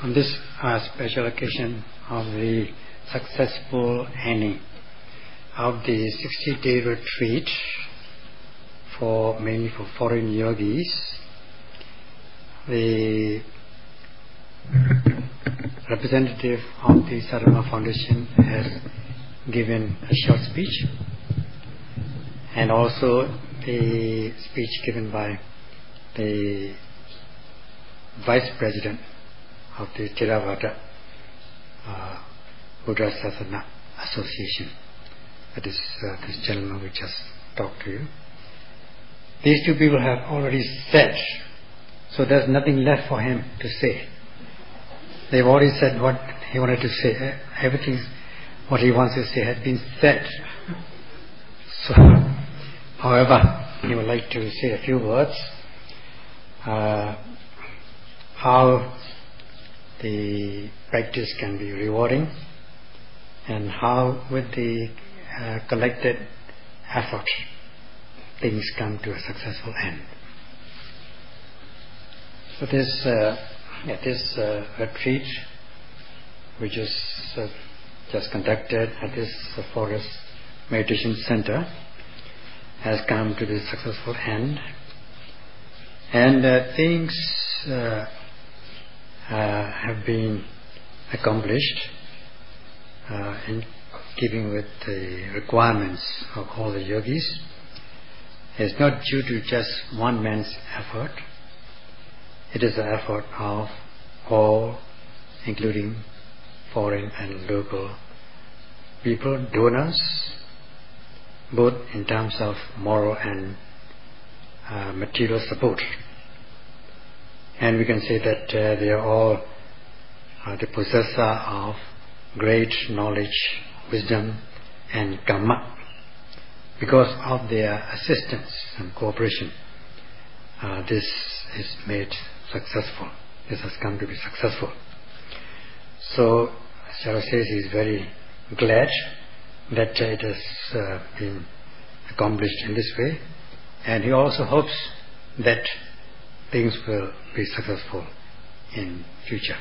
On this special occasion of the successful ending of the 60-day retreat mainly for foreign yogis, the representative of the Theravada Foundation has given a short speech, and also the speech given by the Vice President of the Theravada Buddha Sasana Association. That is this gentleman we just talked to you. These two people have already said, so there's nothing left for him to say. They've already said what he wanted to say. Everything what he wants to say has been said. So, however, he would like to say a few words. How the practice can be rewarding, and how with the collected effort things come to a successful end. So this retreat which is just conducted at this forest meditation center has come to this successful end, and things have been accomplished in keeping with the requirements of all the yogis. It's not due to just one man's effort. It is the effort of all, including foreign and local people, donors, both in terms of moral and material support. And we can say that they are all the possessor of great knowledge, wisdom and Dhamma. Because of their assistance and cooperation, this is made successful. This has come to be successful. So Sarah says he is very glad that it has been accomplished in this way, and he also hopes that things will be successful in future.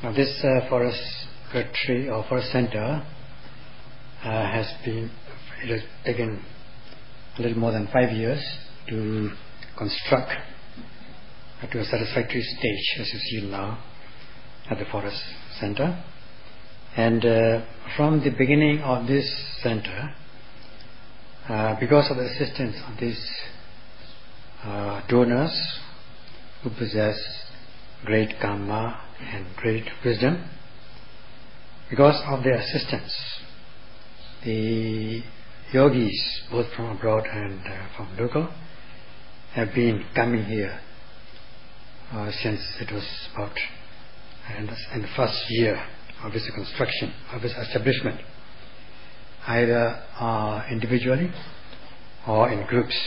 Now this forest retreat or forest center it has taken a little more than 5 years to construct to a satisfactory stage, as you see now at the forest center. And from the beginning of this center, because of the assistance of these donors who possess great karma and great wisdom, because of their assistance, the yogis, both from abroad and from local, have been coming here since it was about in the first year of its construction, of its establishment, either individually or in groups.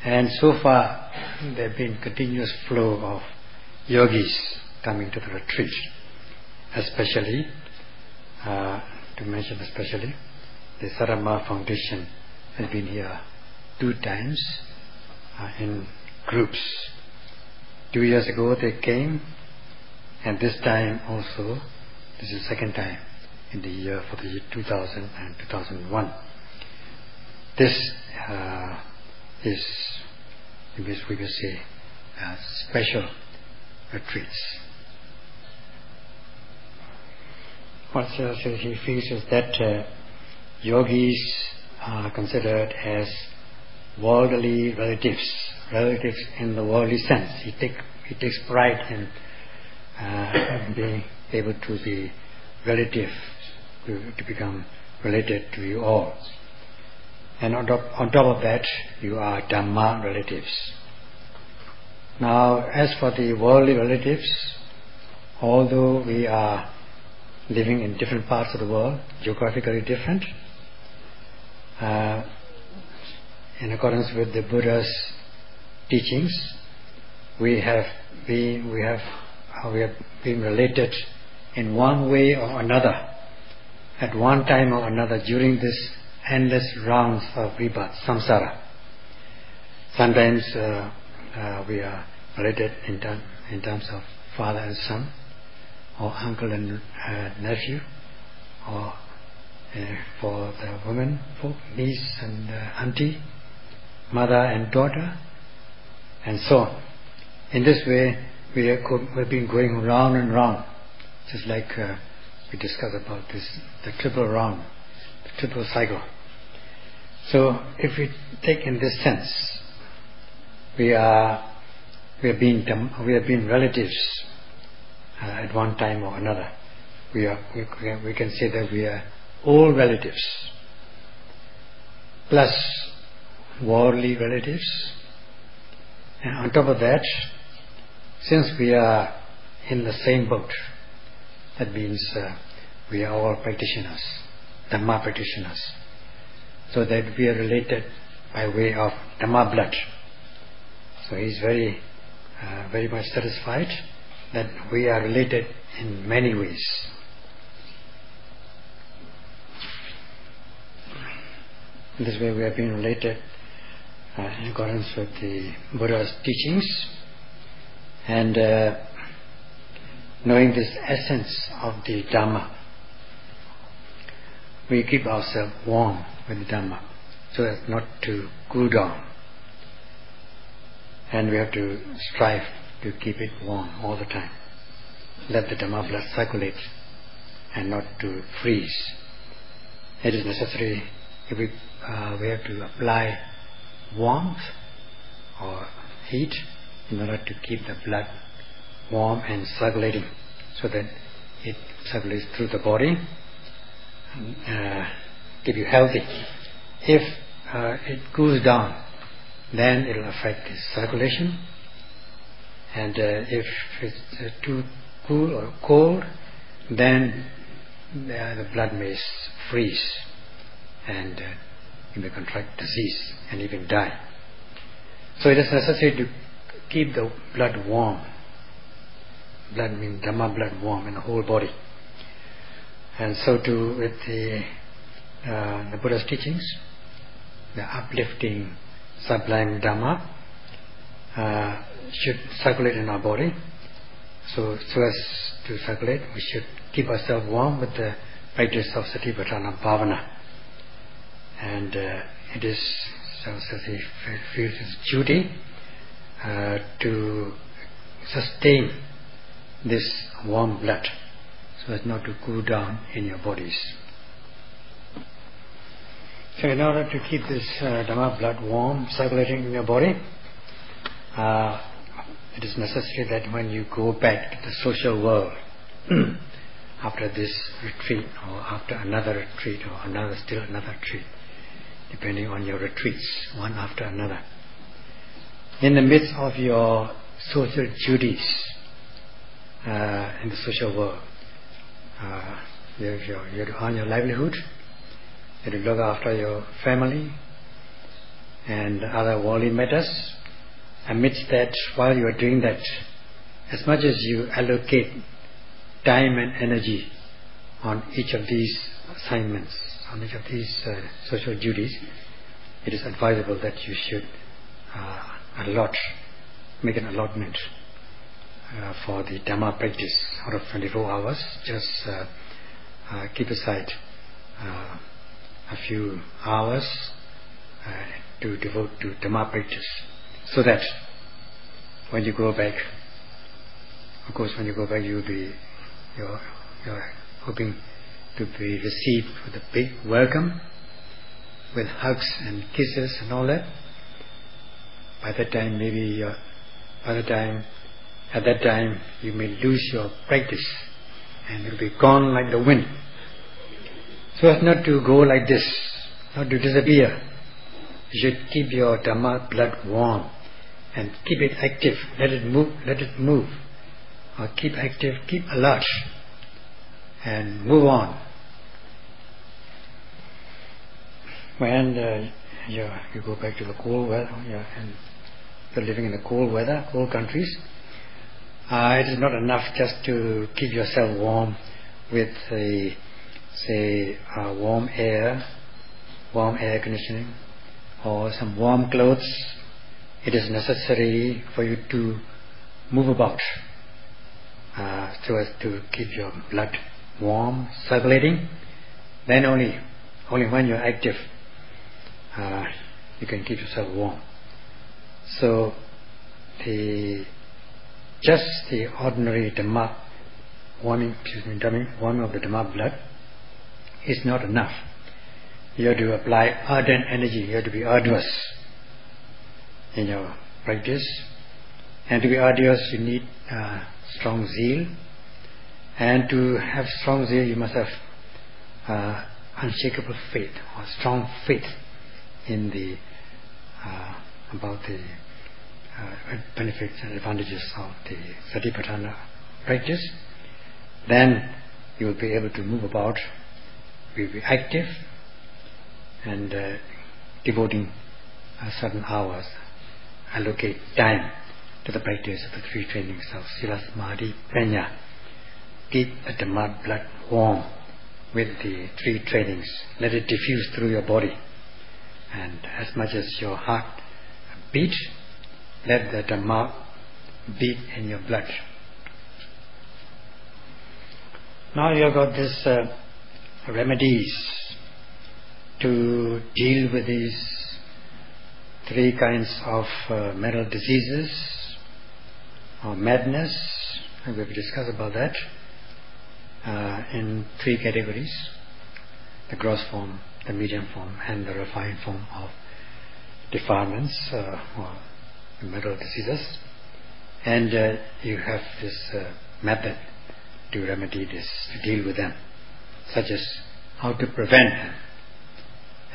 And so far there have been continuous flow of yogis coming to the retreat, especially to mention especially the Theravada Foundation has been here 2 times in groups. 2 years ago they came, and this time also, this is the second time in the year for the year 2000 and 2001. This is, we will say, special retreats. What he feels is that yogis are considered as worldly relatives in the worldly sense. He takes pride in being able to be relative, to become related to you all. And on top of that, you are Dhamma relatives. Now, as for the worldly relatives, although we are living in different parts of the world, geographically different, in accordance with the Buddha's teachings, we have been related in one way or another, at one time or another during this endless rounds of rebirth, samsara. Sometimes we are related in terms of father and son, or uncle and nephew, or for the women folk, niece and auntie, mother and daughter, and so on. In this way, we've been going round and round, just like we discussed about this, the triple round, the triple cycle. So, if we take in this sense, we have been relatives at one time or another. We can say that we are all relatives, plus worldly relatives, and on top of that, since we are in the same boat, that means we are all practitioners, Dhamma practitioners, so that we are related by way of Dhamma blood. So he is very much satisfied that we are related in many ways. In this way we have been related in accordance with the Buddha's teachings, and knowing this essence of the Dhamma, we keep ourselves warm with the Dhamma so as not to cool down, and we have to strive to keep it warm all the time. Let the Dhamma blood circulate and not to freeze. It is necessary if we have to apply warmth or heat in order to keep the blood warm and circulating, so that it circulates through the body and keep you healthy. If it cools down, then it will affect the circulation, and if it's too cool or cold, then the blood may freeze and you may contract disease and even die. So it is necessary to keep the blood warm. Blood means Dhamma blood warm in the whole body. And so too with the Buddha's teachings, the uplifting, sublime Dhamma should circulate in our body. So as to circulate, we should keep ourselves warm with the practice of Satipatthana Bhavana. And it is, so he feels his duty to sustain this warm blood so as not to cool down in your bodies. So in order to keep this Dhamma blood warm, circulating in your body, it is necessary that when you go back to the social world after this retreat or after another retreat or still another retreat, depending on your retreats, one after another, in the midst of your social duties in the social world, you have to earn your livelihood, you have to look after your family and other worldly matters. Amidst that, while you are doing that, as much as you allocate time and energy on each of these assignments, on each of these social duties, it is advisable that you should make an allotment for the Dhamma practice. Out of 24 hours, just keep aside a few hours to devote to Dhamma practice, so that when you go back, of course when you go back you're hoping to be received with a big welcome, with hugs and kisses and all that. At that time you may lose your practice and it will be gone like the wind. So as not to go like this, not to disappear, you should keep your Dhamma blood warm and keep it active. Let it move, or keep active, keep alert, and move on. When you go back to the cold weather, and you're living in the cold weather, cold countries, it is not enough just to keep yourself warm with warm air, warm air conditioning or some warm clothes, it is necessary for you to move about so as to keep your blood warm, circulating. Then only when you're active, you can keep yourself warm. So just the ordinary Dhamma warming of the Dhamma blood is not enough. You have to apply ardent energy. You have to be arduous in your practice. And to be arduous, you need strong zeal. And to have strong zeal, you must have unshakable faith, or strong faith in the about the benefits and advantages of the Satipatthana practice. Then you will be able to move about, you will be active, and devoting certain hours, allocate time to the practice of the three trainings of Sila, Samadhi, Panya. Keep the Dhamma blood warm with the three trainings. Let it diffuse through your body. And as much as your heart beats, let the Dhamma beat in your blood. Now you have got these remedies to deal with these three kinds of mental diseases or madness, and we have discussed about that in three categories: the gross form, the medium form, and the refined form of defilements or mental diseases. And you have this method to remedy this, to deal with them, such as how to prevent them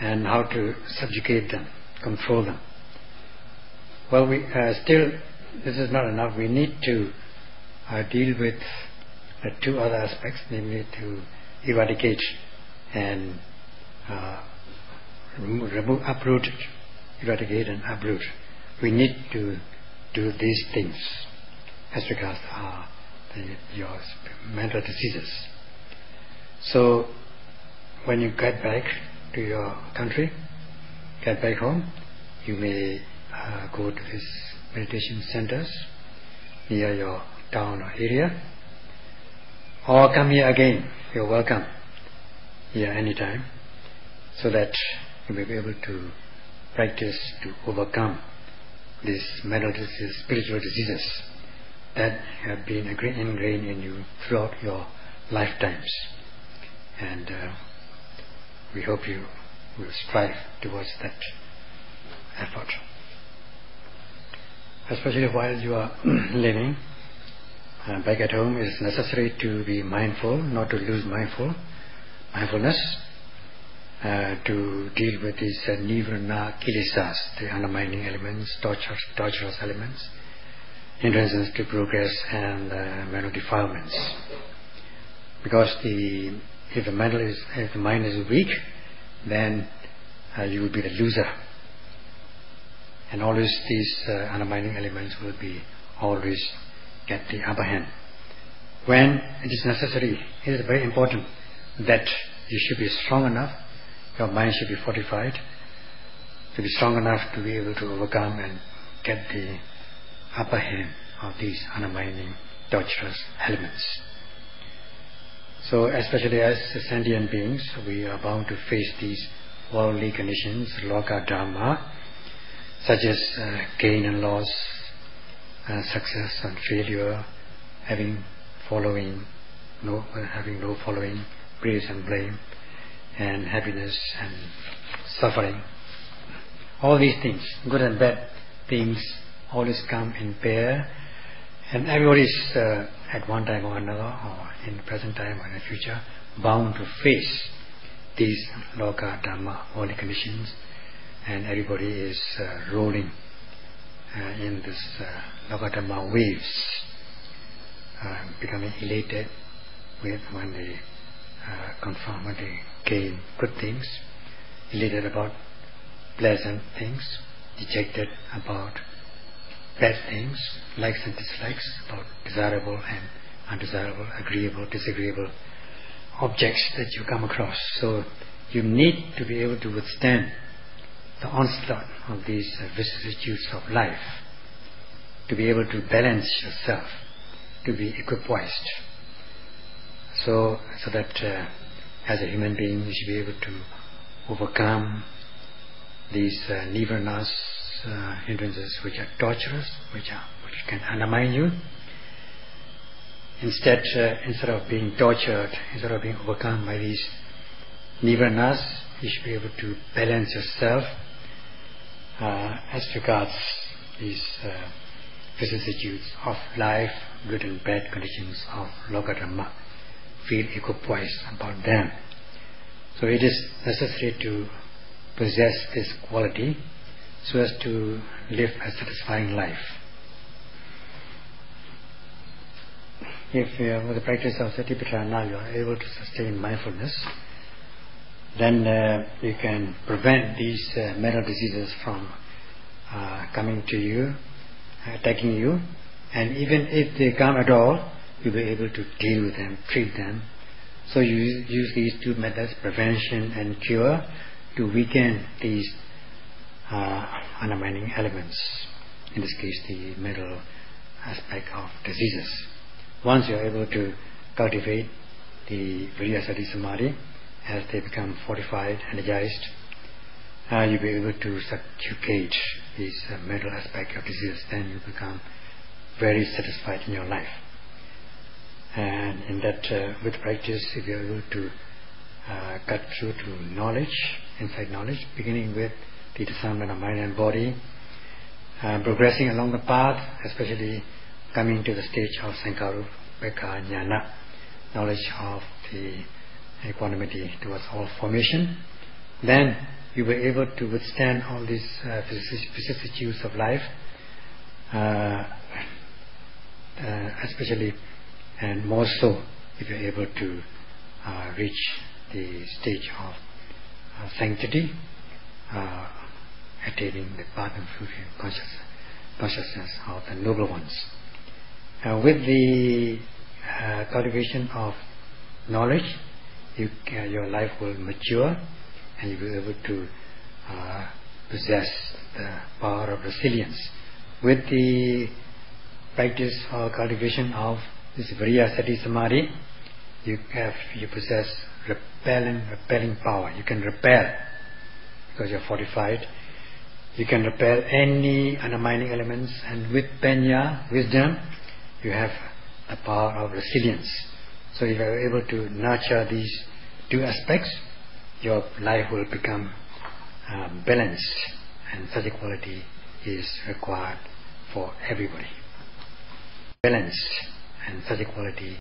and how to subjugate them, control them. Well, we still, this is not enough. We need to deal with the two other aspects, namely to eradicate and uproot, eradicate and uproot. We need to do these things as regards your mental diseases. So when you get back to your country, get back home, you may go to these meditation centers near your town or area, or come here again. You're welcome here anytime, so that you may be able to practice to overcome these mental diseases, spiritual diseases that have been ingrained in you throughout your lifetimes. And we hope you will strive towards that effort. Especially while you are living back at home, it is necessary to be mindful, not to lose mindfulness, to deal with these nivrana kilesas, the undermining elements, torturous elements, hindrances to progress, and mental defilements. Because if the mind is weak, then you will be the loser, and always these undermining elements will be always get the upper hand. When it is necessary, it is very important that you should be strong enough, your mind should be fortified to be strong enough to be able to overcome and get the upper hand of these undermining, torturous elements. So especially as sentient beings, we are bound to face these worldly conditions, loka dhamma, such as gain and loss, success and failure, having no following, praise and blame, and happiness and suffering. All these things, good and bad things, always come in pair, and everybody is at one time or another, or in the present time or in the future, bound to face these loka dhamma, worldly conditions, and everybody is rolling in this loka dhamma waves, becoming elated when they gain good things, elated about pleasant things, dejected about bad things, likes and dislikes, about desirable and undesirable, agreeable, disagreeable objects that you come across. So you need to be able to withstand the onslaught of these vicissitudes of life, to be able to balance yourself, to be equipoised, so that as a human being you should be able to overcome these nivaranas, hindrances which are torturous, which can undermine you. Instead of being tortured, instead of being overcome by these nivaranas, you should be able to balance yourself as regards these vicissitudes of life, good and bad conditions of loka dhamma. Feel equipoised about them. So it is necessary to possess this quality so as to live a satisfying life. If with the practice of Satipatthana you are able to sustain mindfulness, then you can prevent these mental diseases from coming to you, attacking you, and even if they come at all, you'll be able to deal with them, treat them. So you use these two methods, prevention and cure, to weaken these undermining elements, in this case the mental aspect of diseases. Once you are able to cultivate the Viriya Sati Samadhi, as they become fortified, energized, you'll be able to subjugate these mental aspect of diseases. Then you become very satisfied in your life. And in that, with practice, if you are able to cut through to knowledge, insight knowledge, beginning with the discernment of mind and body, progressing along the path, especially coming to the stage of Sankarupekkha Jnana, knowledge of the equanimity towards all formation, then you will be able to withstand all these vicissitudes of life, especially and more so if you are able to reach the stage of sanctity, attaining the path and fulfilling consciousness of the noble ones. With the cultivation of knowledge, your life will mature and you will be able to possess the power of resilience. With the practice or cultivation of this Viriya Sati Samadhi, you possess repelling power. You can repel because you are fortified. You can repel any undermining elements, and with panya, wisdom, you have the power of resilience. So if you are able to nurture these two aspects, your life will become balanced, and such a quality is required for everybody. Balanced, and such a quality